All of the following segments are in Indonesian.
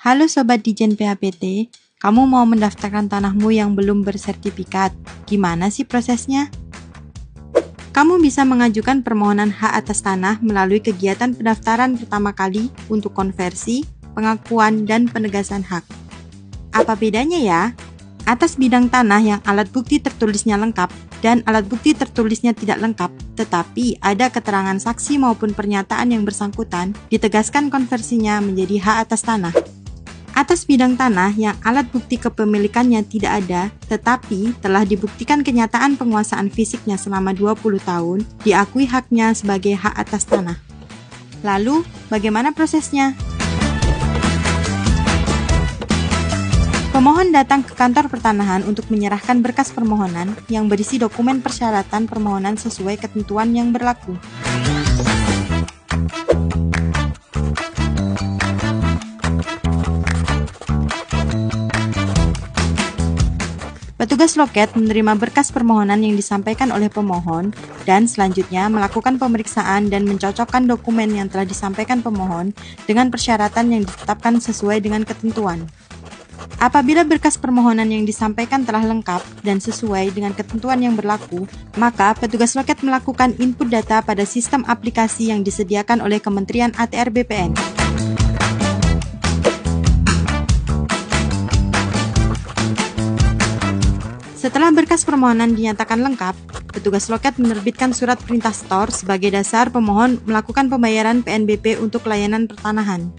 Halo Sobat Dijen PHPT, kamu mau mendaftarkan tanahmu yang belum bersertifikat. Gimana sih prosesnya? Kamu bisa mengajukan permohonan hak atas tanah melalui kegiatan pendaftaran pertama kali untuk konversi, pengakuan, dan penegasan hak. Apa bedanya ya? Atas bidang tanah yang alat bukti tertulisnya lengkap dan alat bukti tertulisnya tidak lengkap, tetapi ada keterangan saksi maupun pernyataan yang bersangkutan, ditegaskan konversinya menjadi hak atas tanah. Atas bidang tanah yang alat bukti kepemilikannya tidak ada, tetapi telah dibuktikan kenyataan penguasaan fisiknya selama 20 tahun, diakui haknya sebagai hak atas tanah. Lalu, bagaimana prosesnya? Pemohon datang ke kantor pertanahan untuk menyerahkan berkas permohonan yang berisi dokumen persyaratan permohonan sesuai ketentuan yang berlaku. Petugas loket menerima berkas permohonan yang disampaikan oleh pemohon dan selanjutnya melakukan pemeriksaan dan mencocokkan dokumen yang telah disampaikan pemohon dengan persyaratan yang ditetapkan sesuai dengan ketentuan. Apabila berkas permohonan yang disampaikan telah lengkap dan sesuai dengan ketentuan yang berlaku, maka petugas loket melakukan input data pada sistem aplikasi yang disediakan oleh Kementerian ATR BPN. Setelah berkas permohonan dinyatakan lengkap, petugas loket menerbitkan surat perintah setor sebagai dasar pemohon melakukan pembayaran PNBP untuk layanan pertanahan.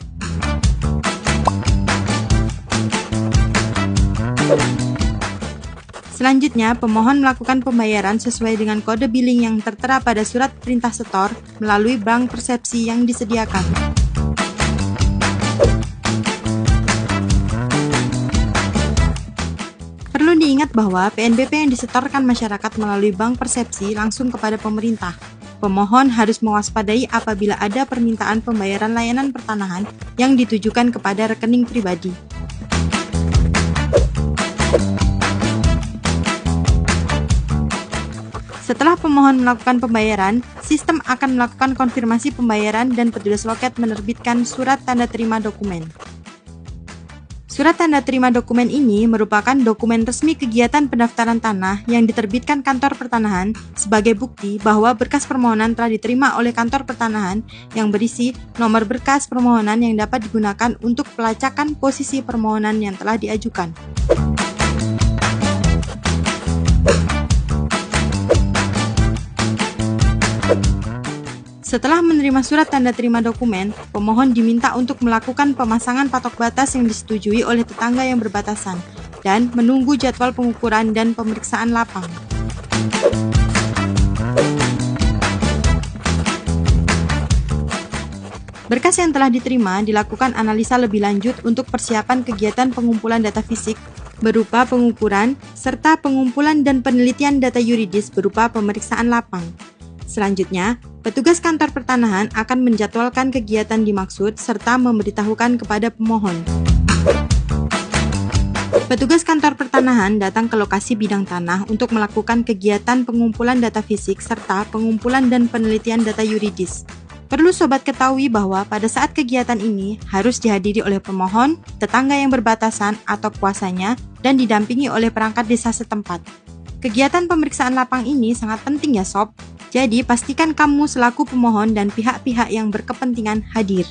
Selanjutnya, pemohon melakukan pembayaran sesuai dengan kode billing yang tertera pada surat perintah setor melalui bank persepsi yang disediakan. Perlu diingat bahwa PNBP yang disetorkan masyarakat melalui bank persepsi langsung kepada pemerintah. Pemohon harus mewaspadai apabila ada permintaan pembayaran layanan pertanahan yang ditujukan kepada rekening pribadi. Setelah pemohon melakukan pembayaran, sistem akan melakukan konfirmasi pembayaran dan petugas loket menerbitkan surat tanda terima dokumen. Surat tanda terima dokumen ini merupakan dokumen resmi kegiatan pendaftaran tanah yang diterbitkan kantor pertanahan sebagai bukti bahwa berkas permohonan telah diterima oleh kantor pertanahan yang berisi nomor berkas permohonan yang dapat digunakan untuk pelacakan posisi permohonan yang telah diajukan. Setelah menerima surat tanda terima dokumen, pemohon diminta untuk melakukan pemasangan patok batas yang disetujui oleh tetangga yang berbatasan dan menunggu jadwal pengukuran dan pemeriksaan lapang. Berkas yang telah diterima dilakukan analisa lebih lanjut untuk persiapan kegiatan pengumpulan data fisik berupa pengukuran serta pengumpulan dan penelitian data yuridis berupa pemeriksaan lapang. Selanjutnya, petugas kantor pertanahan akan menjadwalkan kegiatan dimaksud serta memberitahukan kepada pemohon. Petugas kantor pertanahan datang ke lokasi bidang tanah untuk melakukan kegiatan pengumpulan data fisik serta pengumpulan dan penelitian data yuridis. Perlu sobat ketahui bahwa pada saat kegiatan ini harus dihadiri oleh pemohon, tetangga yang berbatasan atau kuasanya, dan didampingi oleh perangkat desa setempat. Kegiatan pemeriksaan lapang ini sangat penting ya sob. Jadi, pastikan kamu selaku pemohon dan pihak-pihak yang berkepentingan hadir.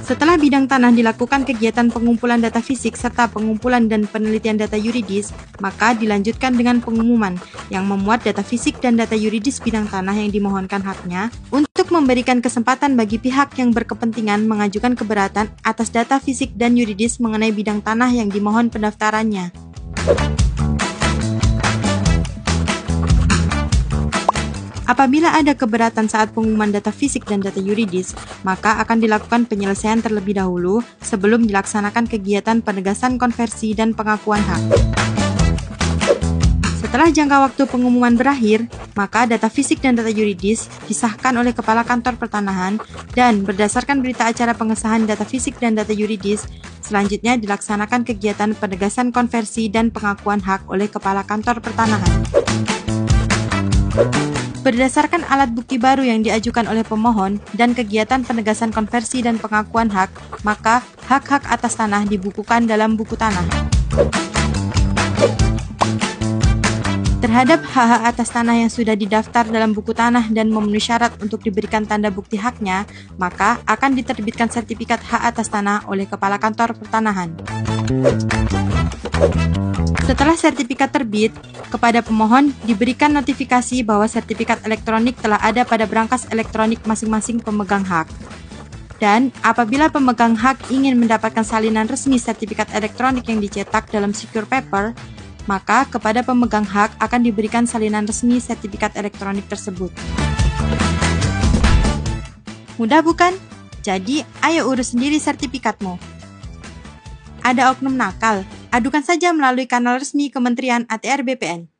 Setelah bidang tanah dilakukan kegiatan pengumpulan data fisik serta pengumpulan dan penelitian data yuridis, maka dilanjutkan dengan pengumuman yang memuat data fisik dan data yuridis bidang tanah yang dimohonkan haknya untuk memberikan kesempatan bagi pihak yang berkepentingan mengajukan keberatan atas data fisik dan yuridis mengenai bidang tanah yang dimohon pendaftarannya. Apabila ada keberatan saat pengumuman data fisik dan data yuridis, maka akan dilakukan penyelesaian terlebih dahulu sebelum dilaksanakan kegiatan penegasan konversi dan pengakuan hak. Setelah jangka waktu pengumuman berakhir, maka data fisik dan data yuridis disahkan oleh Kepala Kantor Pertanahan dan berdasarkan berita acara pengesahan data fisik dan data yuridis, selanjutnya dilaksanakan kegiatan penegasan konversi dan pengakuan hak oleh Kepala Kantor Pertanahan. Berdasarkan alat bukti baru yang diajukan oleh pemohon dan kegiatan penegasan konversi dan pengakuan hak, maka hak-hak atas tanah dibukukan dalam buku tanah. Terhadap hak-hak atas tanah yang sudah didaftar dalam buku tanah dan memenuhi syarat untuk diberikan tanda bukti haknya, maka akan diterbitkan sertifikat hak atas tanah oleh Kepala Kantor Pertanahan. Setelah sertifikat terbit, kepada pemohon diberikan notifikasi bahwa sertifikat elektronik telah ada pada berangkas elektronik masing-masing pemegang hak. Dan apabila pemegang hak ingin mendapatkan salinan resmi sertifikat elektronik yang dicetak dalam secure paper, maka kepada pemegang hak akan diberikan salinan resmi sertifikat elektronik tersebut. Mudah bukan? Jadi, ayo urus sendiri sertifikatmu. Ada oknum nakal? Adukan saja melalui kanal resmi Kementerian ATR BPN.